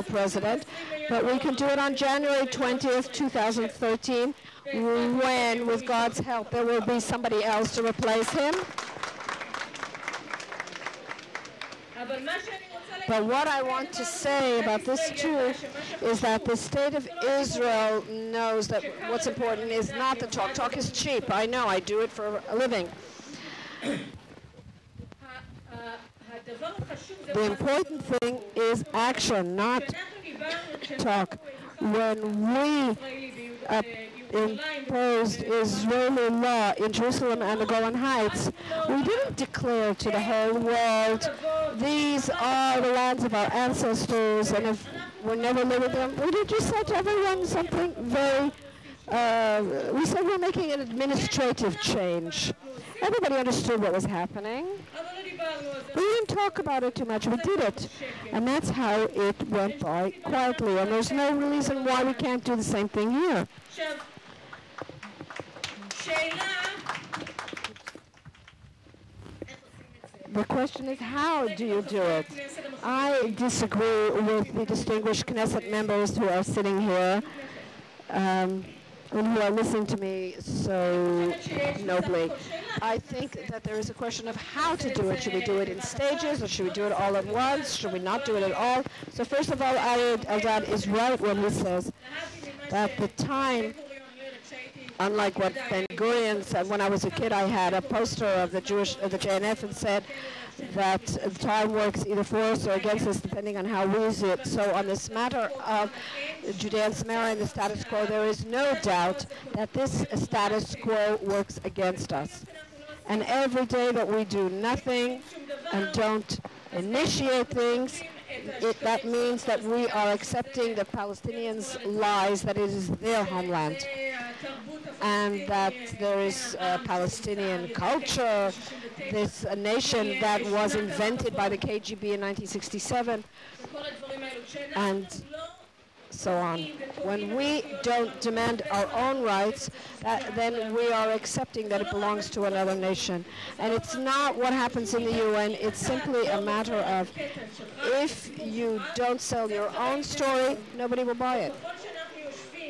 president, but we can do it on January 20th, 2013, when, with God's help, there will be somebody else to replace him. But what I want to say about this too is that the state of Israel knows that what's important is not the talk. Talk is cheap. I know. I do it for a living. The important thing is action, not talk. When we imposed Israeli law in Jerusalem and the Golan Heights, we didn't declare to the whole world, these are the lands of our ancestors, and if we're never living them, we did just say to everyone something very, we said we're making an administrative change. Everybody understood what was happening. We didn't talk about it too much, we did it. And that's how it went by quietly, and there's no reason why we can't do the same thing here. The question is, how do you do it? I disagree with the distinguished Knesset members who are sitting here and who are listening to me so nobly. I think that there is a question of how to do it. Should we do it in stages, or should we do it all at once? Should we not do it at all? So first of all, Eldad is right when he says that the time, unlike what Ben-Gurion said, when I was a kid, I had a poster of the JNF and said that time works either for us or against us, depending on how we use it. So on this matter of Judea and Samaria and the status quo, there is no doubt that this status quo works against us. And every day that we do nothing and don't initiate things, that means that we are accepting the Palestinians' lies that it is their homeland, and that there is a Palestinian culture, this nation that was invented by the KGB in 1967, and so on. When we don't demand our own rights, then we are accepting that it belongs to another nation. And it's not what happens in the UN, it's simply a matter of, if you don't sell your own story, nobody will buy it.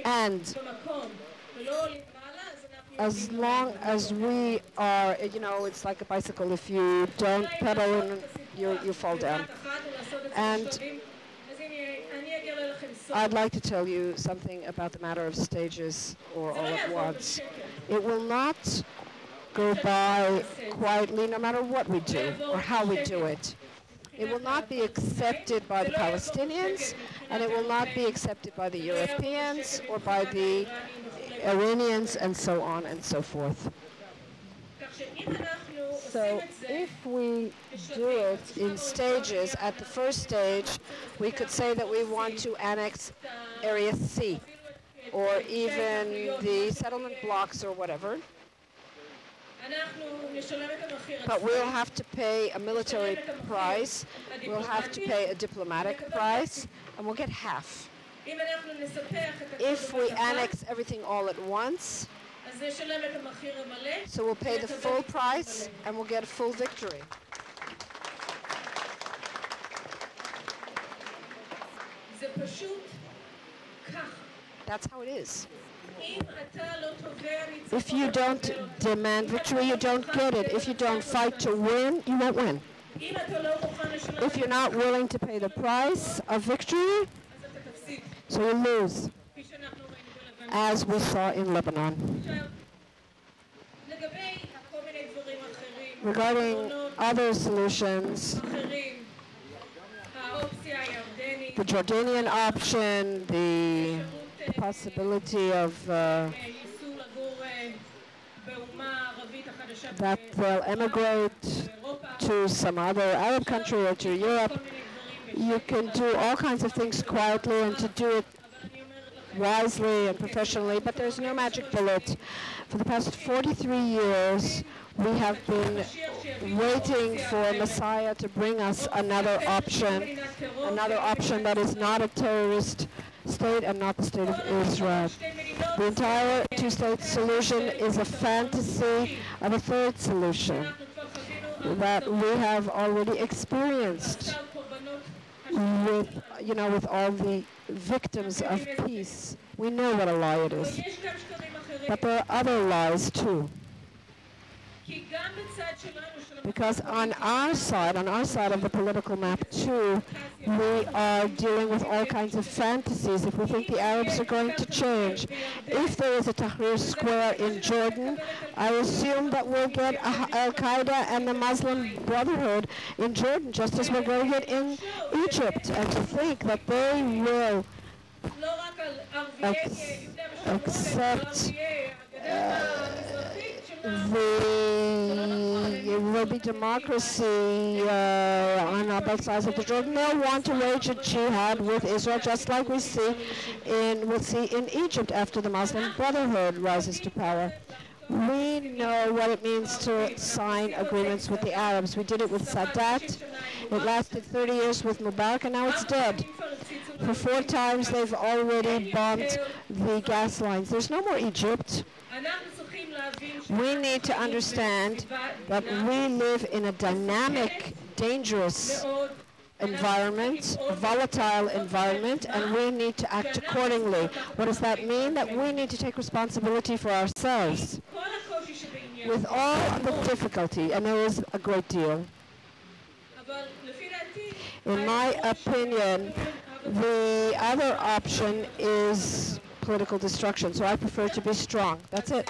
And as long as we are, it's like a bicycle. If you don't pedal, you fall down. And I'd like to tell you something about the matter of stages or all at once. It will not go by quietly no matter what we do or how we do it. It will not be accepted by the Palestinians, and it will not be accepted by the Europeans or by the Iranians, and so on and so forth. So if we do it in stages, at the first stage, we could say that we want to annex Area C, or even the settlement blocks or whatever. But we'll have to pay a military price, we'll have to pay a diplomatic price, and we'll get half. If we annex everything all at once, so we'll pay the full price and we'll get a full victory. That's how it is. If you don't demand victory, you don't get it. If you don't fight to win, you won't win. If you're not willing to pay the price of victory, so you lose, as we saw in Lebanon. Regarding other solutions, the Jordanian option, the possibility of that they'll emigrate to some other Arab country or to Europe. You can do all kinds of things quietly and to do it wisely and professionally, but there's no magic bullet. For the past 43 years, we have been waiting for Messiah to bring us another option that is not a terrorist state and not the state of Israel. The entire two-state solution is a fantasy of a third solution that we have already experienced. with, with all the victims of peace. We know what a lie it is. But there are other lies too. Because on our side of the political map too, we are dealing with all kinds of fantasies. If we think the Arabs are going to change, if there is a Tahrir Square in Jordan, I assume that we'll get Al-Qaeda and the Muslim Brotherhood in Jordan, just as we're going to get in Egypt. And to think that they will accept there will be democracy on both sides of the Jordan. They'll want to wage a jihad with Israel, just like we'll see in Egypt after the Muslim Brotherhood rises to power. We know what it means to sign agreements with the Arabs. We did it with Sadat. It lasted 30 years with Mubarak, and now it's dead. For 4 times, they've already bombed the gas lines. There's no more Egypt. We need to understand that we live in a dynamic, dangerous environment, a volatile environment, and we need to act accordingly. What does that mean? That we need to take responsibility for ourselves. With all the difficulty, and there is a great deal. In my opinion, the other option is political destruction, so I prefer to be strong. That's it.